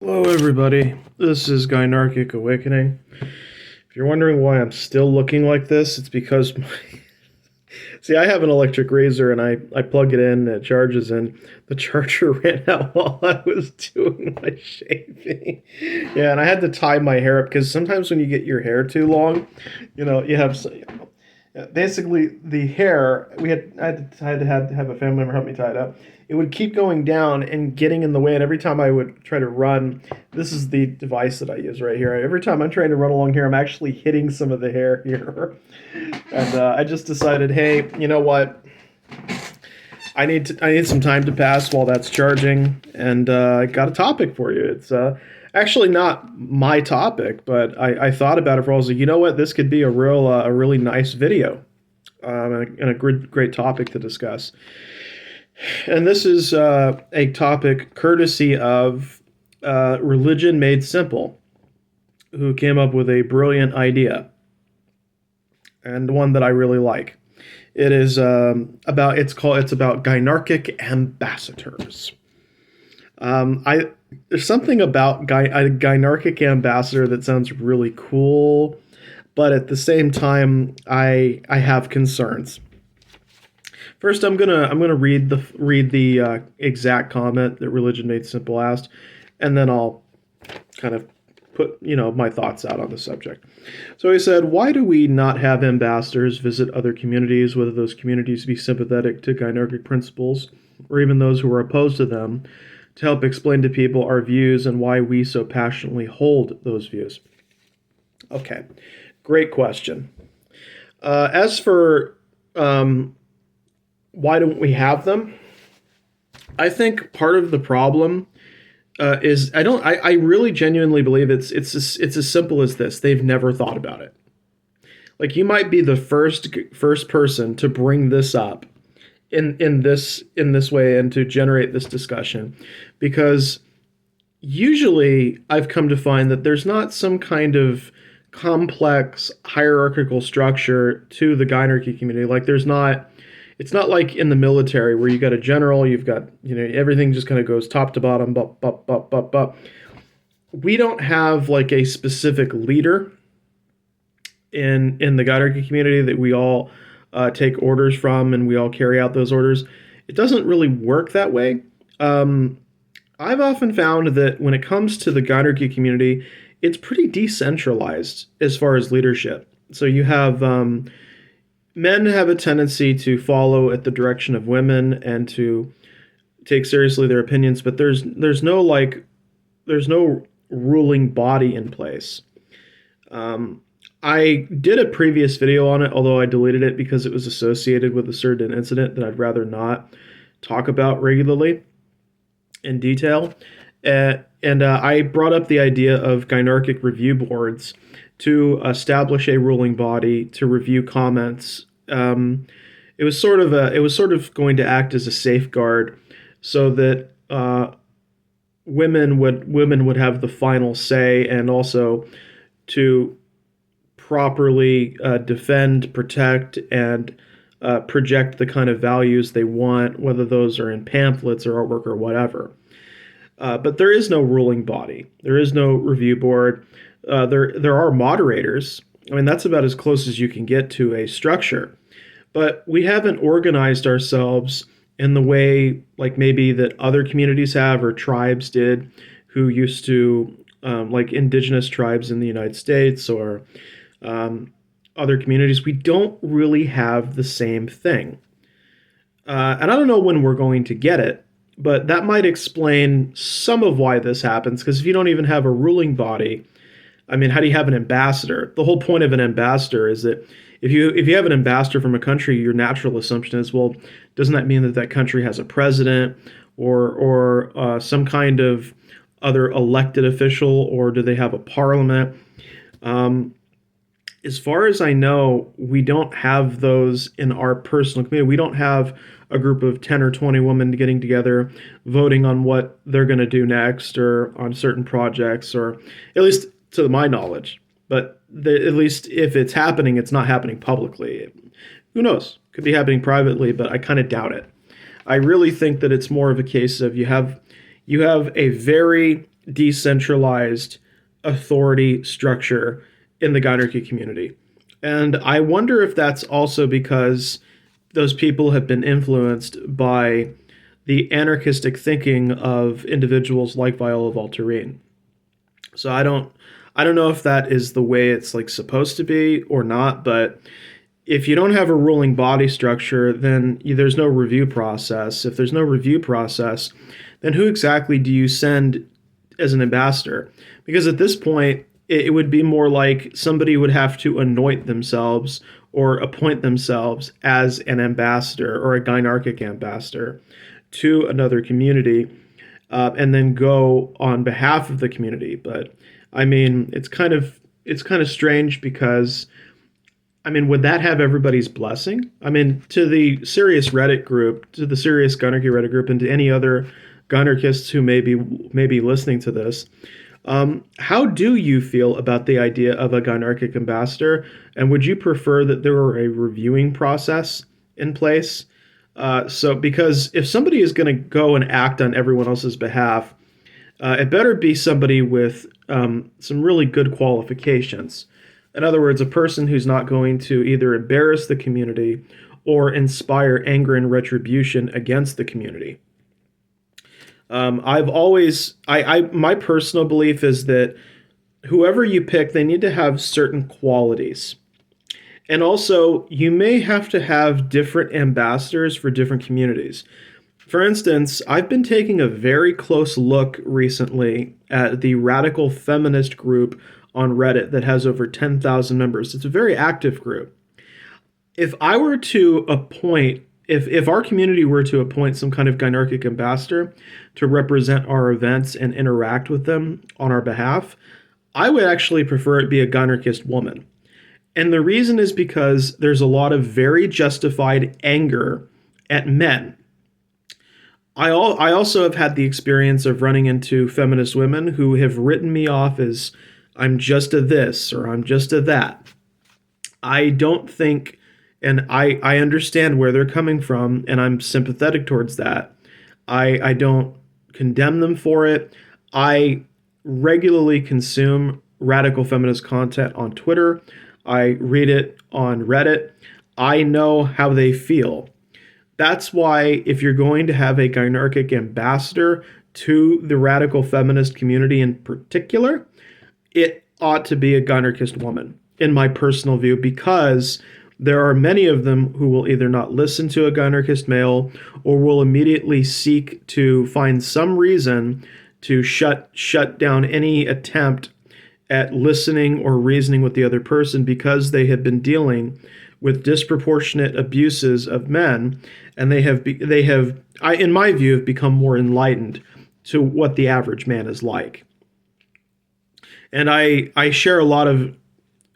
Hello, everybody. This is Gynarchic Awakening. If you're wondering why I'm still looking like this, it's because see, I have an electric razor and I plug it in and it charges, and the charger ran out while I was doing my shaving. Yeah, and I had to tie my hair up because sometimes when you get your hair too long, you have basically the hair. I had to have a family member help me tie it up. It would keep going down and getting in the way, and every time I would try to run, this is the device that I use right here. Every time I'm trying to run along here, I'm actually hitting some of the hair here, and I just decided, hey, you know what? I need some time to pass while that's charging, and I got a topic for you. It's actually not my topic, but I thought about it for all. I was like, you know what? This could be a really nice video, and a great topic to discuss. And this is a topic courtesy of Religion Made Simple, who came up with a brilliant idea, and one that I really like. It is it's about Gynarchic ambassadors. I There's something about a Gynarchic ambassador that sounds really cool, but at the same time, I have concerns. First, I'm gonna read the exact comment that Religion Made Simple asked, and then I'll kind of put my thoughts out on the subject. So he said, "Why do we not have ambassadors visit other communities, whether those communities be sympathetic to Gynarchic principles, or even those who are opposed to them, to help explain to people our views and why we so passionately hold those views?" Okay, great question. As for why don't we have them? I think part of the problem is I really genuinely believe it's as simple as this. They've never thought about it. Like, you might be the first person to bring this up in this way and to generate this discussion, because usually I've come to find that there's not some kind of complex hierarchical structure to the Gynarchy community. Like, it's not like in the military where you got a general, you've got, everything just kind of goes top to bottom, We don't have like a specific leader in the Gynarchy community that we all take orders from and we all carry out those orders. It doesn't really work that way. I've often found that when it comes to the Gynarchy community, it's pretty decentralized as far as leadership. So you have men have a tendency to follow at the direction of women and to take seriously their opinions, but there's no ruling body in place. I did a previous video on it, although I deleted it because it was associated with a certain incident that I'd rather not talk about regularly in detail. And I brought up the idea of Gynarchic review boards to establish a ruling body to review comments. It was sort of going to act as a safeguard, so that women would have the final say, and also to properly defend, protect, and project the kind of values they want, whether those are in pamphlets or artwork or whatever. But there is no ruling body. There is no review board. There are moderators. I mean, that's about as close as you can get to a structure. But we haven't organized ourselves in the way like maybe that other communities have, or tribes did, who used to, like indigenous tribes in the United States, or other communities. We don't really have the same thing. And I don't know when we're going to get it, but that might explain some of why this happens, because if you don't even have a ruling body, I mean, how do you have an ambassador? The whole point of an ambassador is that if you have an ambassador from a country, your natural assumption is, well, doesn't that mean that that country has a president, or some kind of other elected official, or do they have a parliament? As far as I know, we don't have those in our personal community. We don't have a group of 10 or 20 women getting together, voting on what they're going to do next, or on certain projects, or at least to my knowledge. But at least if it's happening, it's not happening publicly. Who knows? Could be happening privately, but I kind of doubt it. I really think that it's more of a case of you have a very decentralized authority structure in the Gynarchy community. And I wonder if that's also because those people have been influenced by the anarchistic thinking of individuals like Viola Voltaire. So I don't know if that is the way it's like supposed to be or not, but if you don't have a ruling body structure, then there's no review process. If there's no review process, then who exactly do you send as an ambassador? Because at this point, it would be more like somebody would have to anoint themselves or appoint themselves as an ambassador or a Gynarchic ambassador to another community, and then go on behalf of the community. But I mean, it's kind of strange because I mean, would that have everybody's blessing? I mean, to the serious Reddit group, to the serious Gynarchy Reddit group, and to any other Gynarchists who may be listening to this, how do you feel about the idea of a Gynarchic ambassador? And would you prefer that there were a reviewing process in place? So, because if somebody is going to go and act on everyone else's behalf, it better be somebody with some really good qualifications. In other words, a person who's not going to either embarrass the community or inspire anger and retribution against the community. My personal belief is that whoever you pick, they need to have certain qualities. And also, you may have to have different ambassadors for different communities. For instance, I've been taking a very close look recently at the radical feminist group on Reddit that has over 10,000 members. It's a very active group. If I were to appoint, if our community were to appoint some kind of Gynarchic ambassador to represent our events and interact with them on our behalf, I would actually prefer it be a Gynarchist woman. And the reason is because there's a lot of very justified anger at men. I also have had the experience of running into feminist women who have written me off as I'm just a this or I'm just a that. I don't think, and I understand where they're coming from, and I'm sympathetic towards that. I don't condemn them for it. I regularly consume radical feminist content on Twitter. I read it on Reddit. I know how they feel. That's why if you're going to have a Gynarchic ambassador to the radical feminist community in particular, it ought to be a Gynarchist woman, in my personal view, because there are many of them who will either not listen to a Gynarchist male or will immediately seek to find some reason to shut down any attempt at listening or reasoning with the other person because they have been dealing with disproportionate abuses of men, and they have in my view have become more enlightened to what the average man is like. And I share a lot of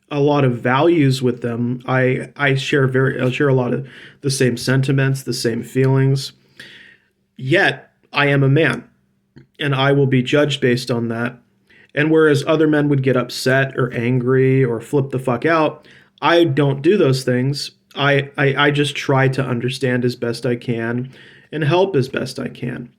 values with them. I share a lot of the same sentiments, the same feelings. Yet I am a man, and I will be judged based on that. And whereas other men would get upset or angry or flip the fuck out, I don't do those things. I just try to understand as best I can and help as best I can.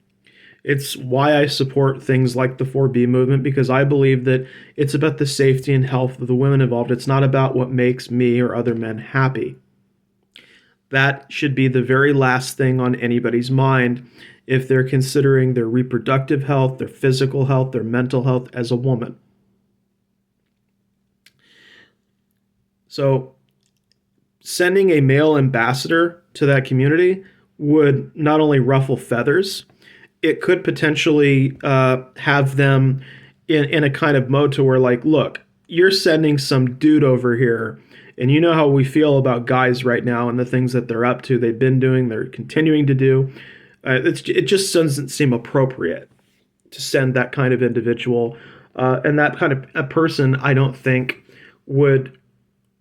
It's why I support things like the 4B movement, because I believe that it's about the safety and health of the women involved. It's not about what makes me or other men happy. That should be the very last thing on anybody's mind if they're considering their reproductive health, their physical health, their mental health as a woman. So sending a male ambassador to that community would not only ruffle feathers, it could potentially have them in a kind of mode to where, like, look, you're sending some dude over here, and you know how we feel about guys right now and the things that they're up to, they've been doing, they're continuing to do. It just doesn't seem appropriate to send that kind of individual, and that kind of a person, I don't think would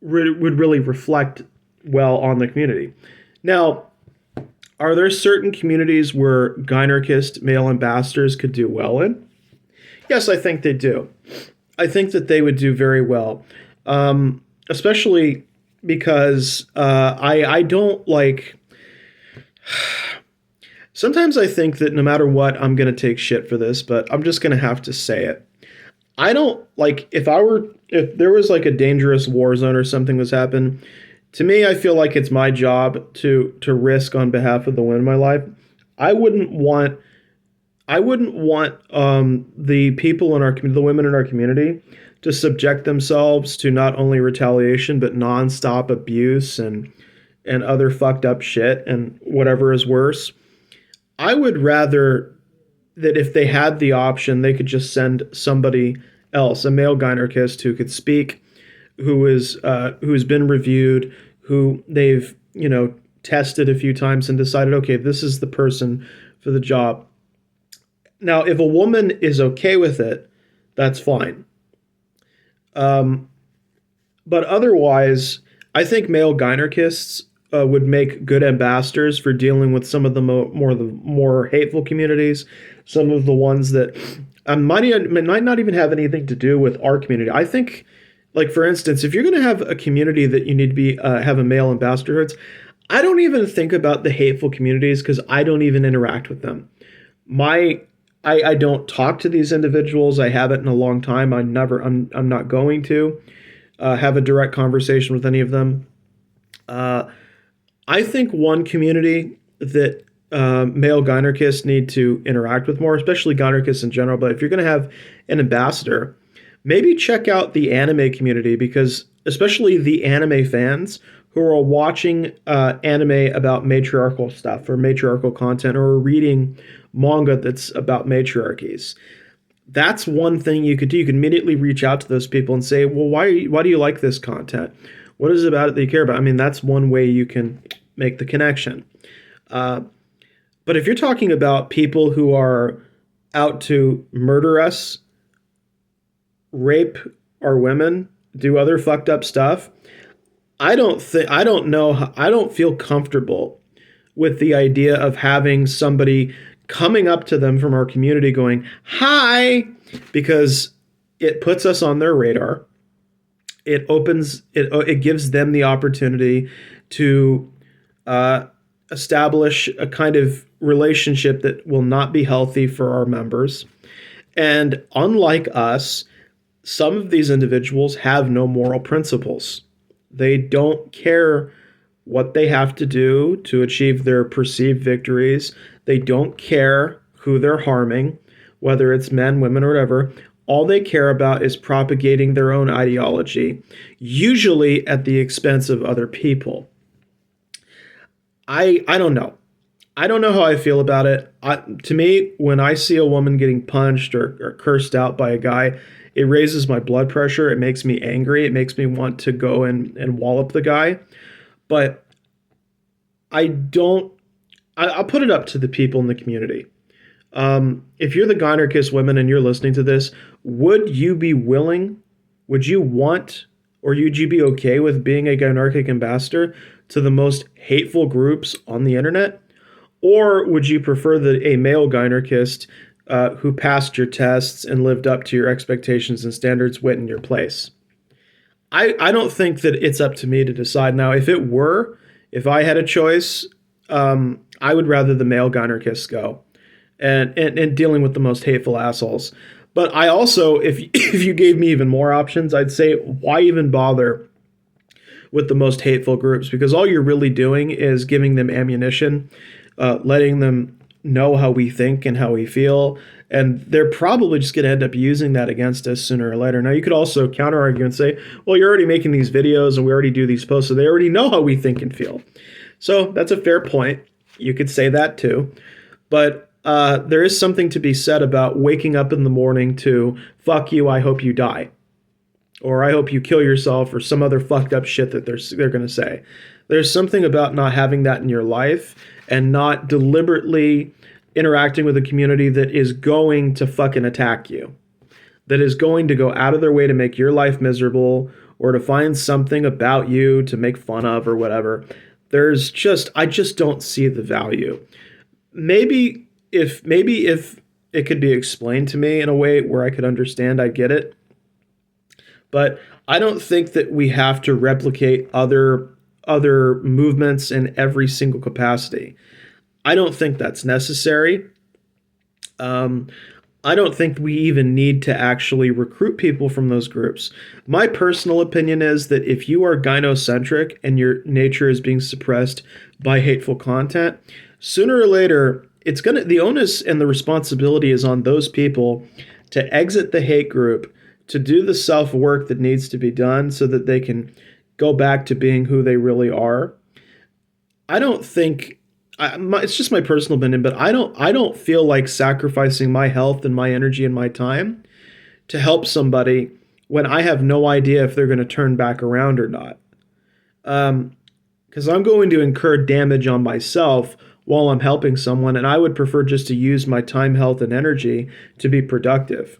really reflect well on the community. Now, are there certain communities where Gynarchist male ambassadors could do well in? Yes, I think they do. I think that they would do very well, especially because I don't like. Sometimes I think that no matter what, I'm going to take shit for this, but I'm just going to have to say it. I don't like if there was like a dangerous war zone or something was happening. To me, I feel like it's my job to risk on behalf of the women in my life. I wouldn't want the people in the women in our community, to subject themselves to not only retaliation but nonstop abuse and other fucked up shit and whatever is worse. I would rather that if they had the option, they could just send somebody else, a male gynecologist who could speak, who's been reviewed, who they've tested a few times and decided, okay, this is the person for the job. Now, if a woman is okay with it, that's fine. Um, but otherwise, I think male gynarchists would make good ambassadors for dealing with some of the more hateful communities, some of the ones that might not even have anything to do with our community. I think, like for instance, if you're going to have a community that you need to be have a male ambassador, I don't even think about the hateful communities because I don't even interact with them. My I don't talk to these individuals. I haven't in a long time. I'm not going to have a direct conversation with any of them. Uh, I think one community that male gynarchists need to interact with more, especially gynarchists in general, but if you're going to have an ambassador, maybe check out the anime community, because especially the anime fans who are watching anime about matriarchal stuff or matriarchal content, or reading manga that's about matriarchies. That's one thing you could do. You can immediately reach out to those people and say, well, why do you like this content? What is it about it that you care about? I mean, that's one way you can make the connection. Uh, but if you're talking about people who are out to murder us, rape our women, do other fucked up stuff, I don't know, I don't feel comfortable with the idea of having somebody coming up to them from our community going, "Hi," because it puts us on their radar. It gives them the opportunity to uh, establish a kind of relationship that will not be healthy for our members. And unlike us, some of these individuals have no moral principles. They don't care what they have to do to achieve their perceived victories. They don't care who they're harming, whether it's men, women, or whatever. All they care about is propagating their own ideology, usually at the expense of other people. I don't know. I don't know how I feel about it. To me, when I see a woman getting punched or cursed out by a guy, it raises my blood pressure. It makes me angry. It makes me want to go and wallop the guy. But I don't. I'll put it up to the people in the community. If you're the Gynarchist women and you're listening to this, would you be willing? Would you want, or would you be okay with being a Gynarchic ambassador to the most hateful groups on the internet? Or would you prefer a male Gynarchist who passed your tests and lived up to your expectations and standards went in your place? I don't think that it's up to me to decide. Now, if I had a choice, I would rather the male Gynarchists go and dealing with the most hateful assholes. But I also, if if you gave me even more options, I'd say, why even bother with the most hateful groups? Because all you're really doing is giving them ammunition, letting them know how we think and how we feel, and they're probably just going to end up using that against us sooner or later. Now, you could also counter argue and say, well, you're already making these videos and we already do these posts, so they already know how we think and feel. So that's a fair point. You could say that too. But there is something to be said about waking up in the morning to, fuck you, I hope you die. Or I hope you kill yourself, or some other fucked up shit that they're going to say. There's something about not having that in your life and not deliberately interacting with a community that is going to fucking attack you, that is going to go out of their way to make your life miserable or to find something about you to make fun of or whatever. I just don't see the value. Maybe if it could be explained to me in a way where I could understand, I get it. But I don't think that we have to replicate other movements in every single capacity. I don't think that's necessary. Um, I don't think we even need to actually recruit people from those groups. My personal opinion is that if you are gynocentric and your nature is being suppressed by hateful content, sooner or later, the onus and the responsibility is on those people to exit the hate group, to do the self work that needs to be done so that they can go back to being who they really are. I don't think it's just my personal opinion, but I don't feel like sacrificing my health and my energy and my time to help somebody when I have no idea if they're going to turn back around or not. Because I'm going to incur damage on myself while I'm helping someone, and I would prefer just to use my time, health, and energy to be productive,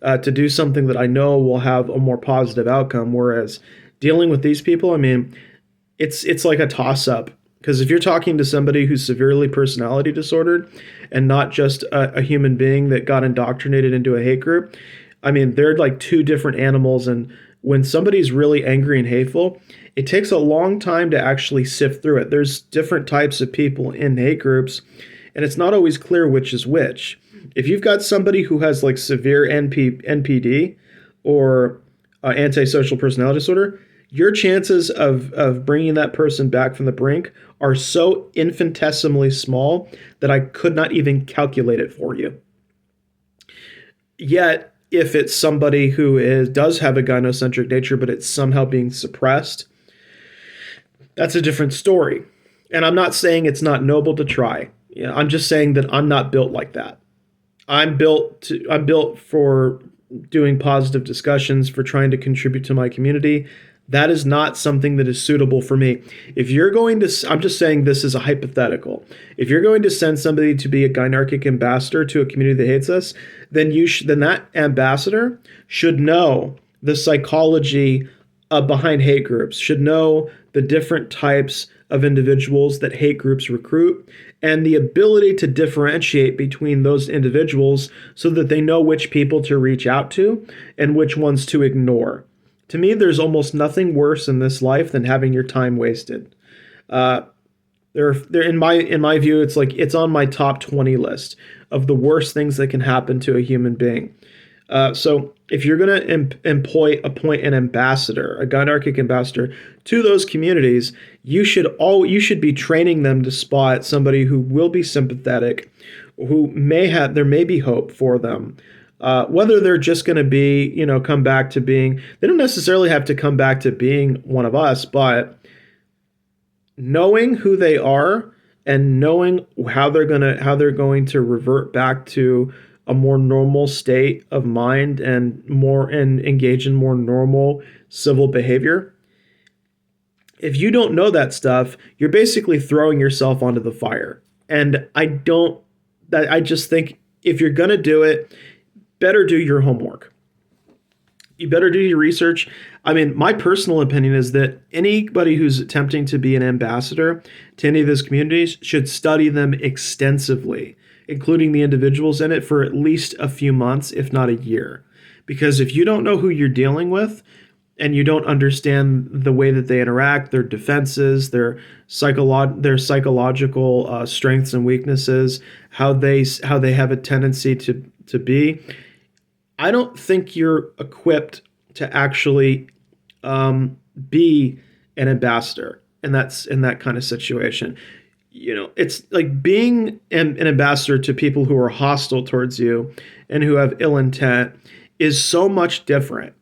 to do something that I know will have a more positive outcome. Whereas dealing with these people, I mean, it's like a toss up because if you're talking to somebody who's severely personality disordered and not just a human being that got indoctrinated into a hate group, I mean, they're like two different animals. And when somebody's really angry and hateful, it takes a long time to actually sift through it. There's different types of people in hate groups, and it's not always clear which is which. If you've got somebody who has like severe NPD or antisocial personality disorder, your chances of bringing that person back from the brink are so infinitesimally small that I could not even calculate it for you. Yet, if it's somebody who does have a gynocentric nature, but it's somehow being suppressed, that's a different story. And I'm not saying it's not noble to try. Yeah, I'm just saying that I'm not built like that. I'm built for doing positive discussions, for trying to contribute to my community. That is not something that is suitable for me. If you're going to, I'm just saying this is a hypothetical. If you're going to send somebody to be a Gynarchic ambassador to a community that hates us, then then that ambassador should know the psychology behind hate groups, should know the different types of individuals that hate groups recruit, and the ability to differentiate between those individuals so that they know which people to reach out to and which ones to ignore. To me, there's almost nothing worse in this life than having your time wasted. There in my view, it's like it's on my top 20 list of the worst things that can happen to a human being. So if you're going to appoint an ambassador, a Gynarchic ambassador to those communities, you should be training them to spot somebody who will be sympathetic, who there may be hope for them. Whether they're just going to be, come back to being, they don't necessarily have to come back to being one of us, but knowing who they are and knowing how they're going to revert back to a more normal state of mind and engage in more normal civil behavior. If you don't know that stuff, you're basically throwing yourself onto the fire. And I just think if you're going to do it, better do your homework. You better do your research. I mean, my personal opinion is that anybody who's attempting to be an ambassador to any of those communities should study them extensively, including the individuals in it, for at least a few months, if not a year. Because if you don't know who you're dealing with and you don't understand the way that they interact, their defenses, their psychological strengths and weaknesses, how they have a tendency to be, I don't think you're equipped to actually be an ambassador, and that's in that kind of situation. It's like being an ambassador to people who are hostile towards you and who have ill intent is so much different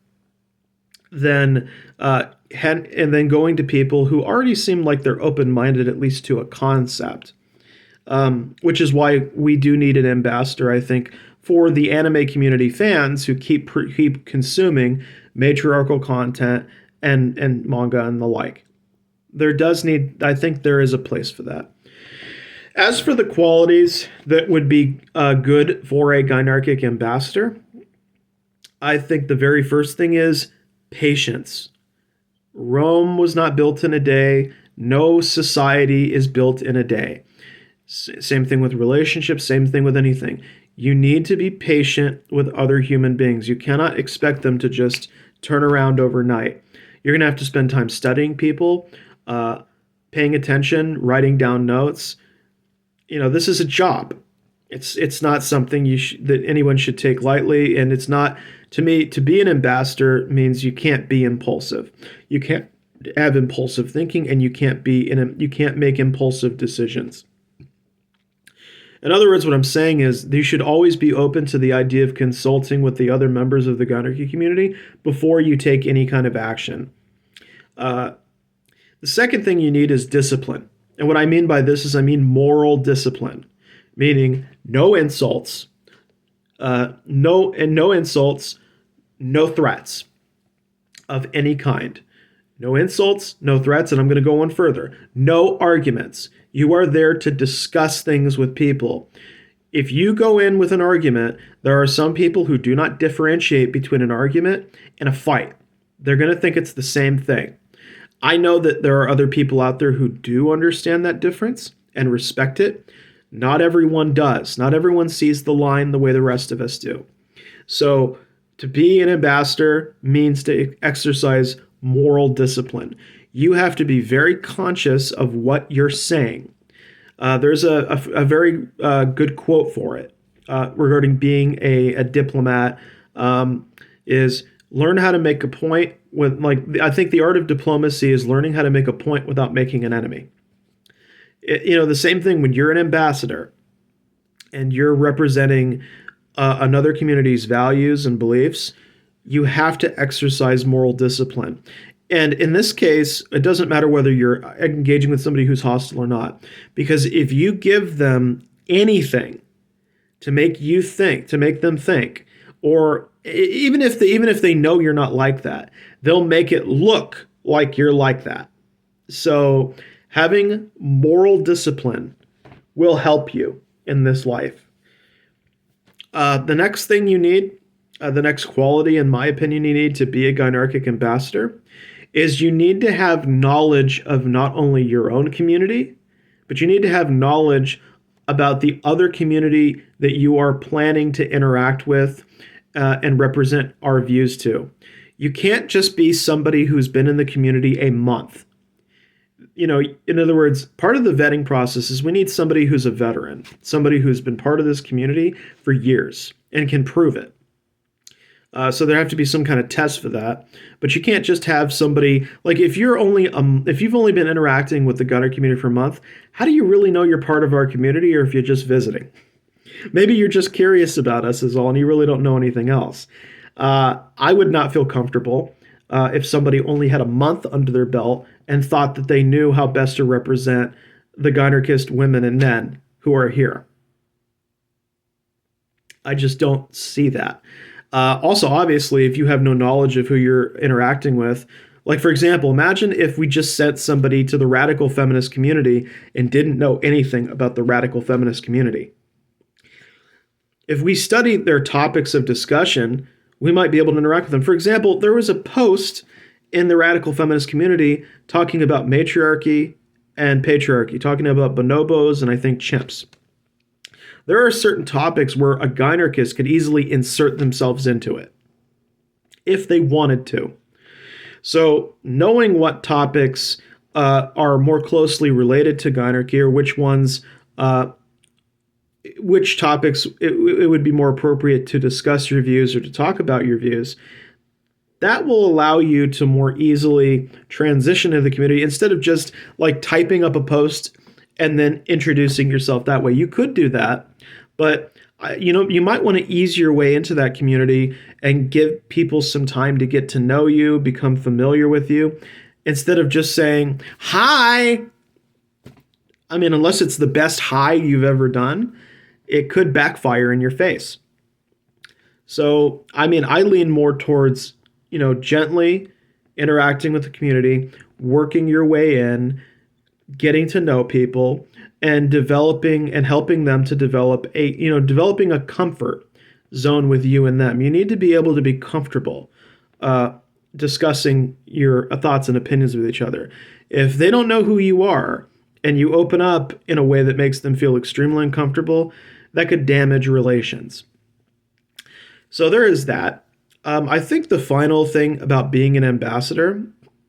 than and then going to people who already seem like they're open-minded, at least to a concept. Which is why we do need an ambassador, I think, for the anime community fans who keep consuming matriarchal content and manga and the like. I think there is a place for that. As for the qualities that would be good for a Gynarchic ambassador, I think the very first thing is patience. Rome was not built in a day. No society is built in a day. Same thing with relationships, same thing with anything. You need to be patient with other human beings. You cannot expect them to just turn around overnight. You're going to have to spend time studying people, paying attention, writing down notes. this is a job. It's not something that anyone should take lightly, and it's not, to me, to be an ambassador means you can't be impulsive. You can't have impulsive thinking, and you can't make impulsive decisions. In other words, what I'm saying is you should always be open to the idea of consulting with the other members of the Gynarchy community before you take any kind of action. The second thing you need is discipline. And what I mean by this is I mean moral discipline, meaning no insults, no insults, no threats of any kind. No insults, no threats, and I'm going to go one further. No arguments. You are there to discuss things with people. If you go in with an argument, there are some people who do not differentiate between an argument and a fight. They're going to think it's the same thing. I know that there are other people out there who do understand that difference and respect it. Not everyone does. Not everyone sees the line the way the rest of us do. So to be an ambassador means to exercise moral discipline. You have to be very conscious of what you're saying. There's a very good quote for it regarding being a diplomat, is learn how to make a point with, I think the art of diplomacy is learning how to make a point without making an enemy. The same thing when you're an ambassador and you're representing another community's values and beliefs, you have to exercise moral discipline. And in this case, it doesn't matter whether you're engaging with somebody who's hostile or not, because if you give them anything to make them think, or even if they know you're not like that, they'll make it look like you're like that. So having moral discipline will help you in this life. The next thing you need, the next quality, in my opinion, you need to be a Gynarchic ambassador is you need to have knowledge of not only your own community, but you need to have knowledge about the other community that you are planning to interact with and represent our views to. You can't just be somebody who's been in the community a month. In other words, part of the vetting process is we need somebody who's a veteran, somebody who's been part of this community for years and can prove it. So there have to be some kind of test for that. But you can't just have somebody, like if you've only been interacting with the Gynarchy community for a month, how do you really know you're part of our community, or if you're just visiting? Maybe you're just curious about us is all, and you really don't know anything else. I would not feel comfortable if somebody only had a month under their belt and thought that they knew how best to represent the Gynarchist women and men who are here. I just don't see that. Also, obviously, if you have no knowledge of who you're interacting with, like, for example, imagine if we just sent somebody to the radical feminist community and didn't know anything about the radical feminist community. If we studied their topics of discussion, we might be able to interact with them. For example, there was a post in the radical feminist community talking about matriarchy and patriarchy, talking about bonobos and I think chimps. There are certain topics where a Gynarchist could easily insert themselves into it if they wanted to. So knowing what topics are more closely related to Gynarchy, or which topics it would be more appropriate to discuss your views or to talk about your views, that will allow you to more easily transition to the community instead of just like typing up a post and then introducing yourself that way. You could do that, but you might want to ease your way into that community and give people some time to get to know you, become familiar with you, instead of just saying, hi. I mean, unless it's the best hi you've ever done, it could backfire in your face. So, I mean, I lean more towards, gently interacting with the community, working your way in, getting to know people, and developing and helping them to developing a comfort zone with you and them. You need to be able to be comfortable discussing your thoughts and opinions with each other. If they don't know who you are and you open up in a way that makes them feel extremely uncomfortable, that could damage relations. So there is that. I think the final thing about being an ambassador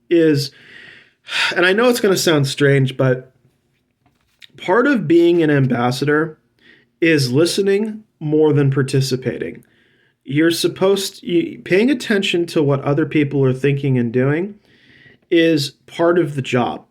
is, and I know it's going to sound strange, but part of being an ambassador is listening more than participating. You're paying attention to what other people are thinking and doing is part of the job.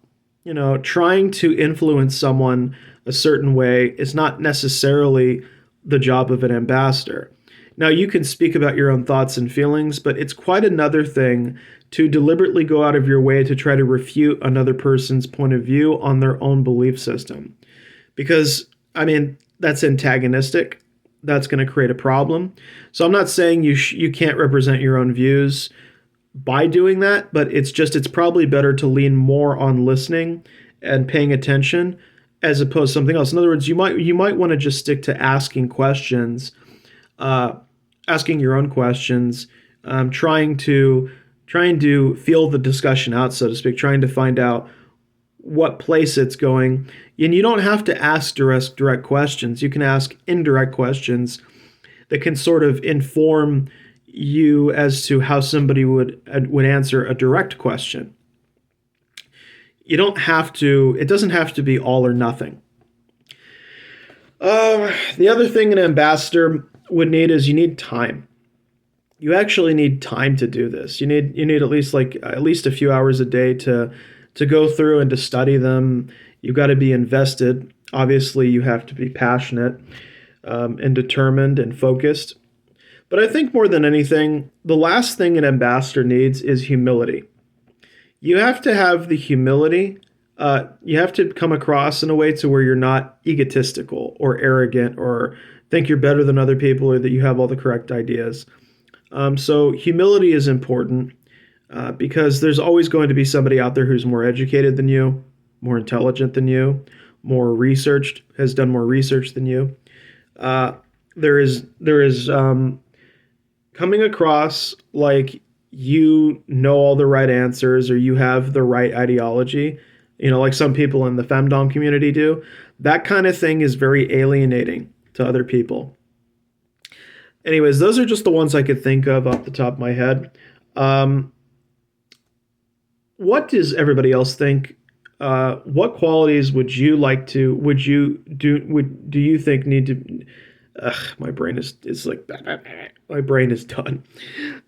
Trying to influence someone a certain way is not necessarily the job of an ambassador. Now, you can speak about your own thoughts and feelings, but it's quite another thing to deliberately go out of your way to try to refute another person's point of view on their own belief system. Because, that's antagonistic. That's going to create a problem. So I'm not saying you can't represent your own views by doing that, but it's probably better to lean more on listening and paying attention as opposed to something else. In other words, you might want to just stick to asking questions, asking your own questions, trying to feel the discussion out, so to speak, trying to find out what place it's going. And you don't have to ask direct questions. You can ask indirect questions that can sort of inform you as to how somebody would answer a direct question. It doesn't have to be all or nothing. The other thing an ambassador would need is you need time. You actually need time to do this. You need at least a few hours a day to go through and to study them. You've got to be invested. Obviously, you have to be passionate and determined and focused. But I think more than anything, the last thing an ambassador needs is humility. You have to have the humility. You have to come across in a way to where you're not egotistical or arrogant or think you're better than other people or that you have all the correct ideas. So humility is important because there's always going to be somebody out there who's more educated than you, more intelligent than you, has done more research than you. There is coming across like you know all the right answers or you have the right ideology, like some people in the femdom community do. That kind of thing is very alienating to other people. Anyways, those are just the ones I could think of off the top of my head. What does everybody else think? What qualities do you think need to? My brain is my brain is done.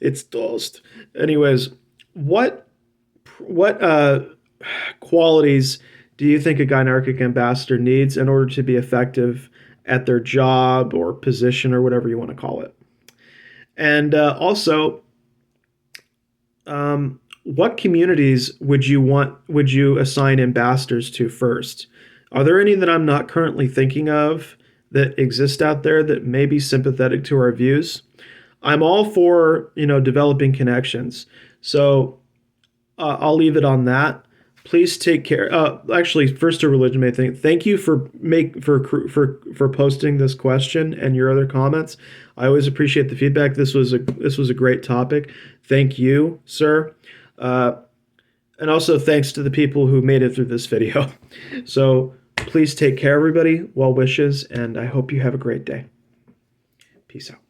It's toast. Anyways, what qualities do you think a Gynarchic ambassador needs in order to be effective at their job or position or whatever you want to call it? And also, what communities would you assign ambassadors to first? Are there any that I'm not currently thinking of that exist out there that may be sympathetic to our views? I'm all for, developing connections. So I'll leave it on that. Please take care. Actually, first a religion may think. Thank you for posting this question and your other comments. I always appreciate the feedback. This was a great topic. Thank you, sir. And also thanks to the people who made it through this video. So please take care, everybody. Well wishes, and I hope you have a great day. Peace out.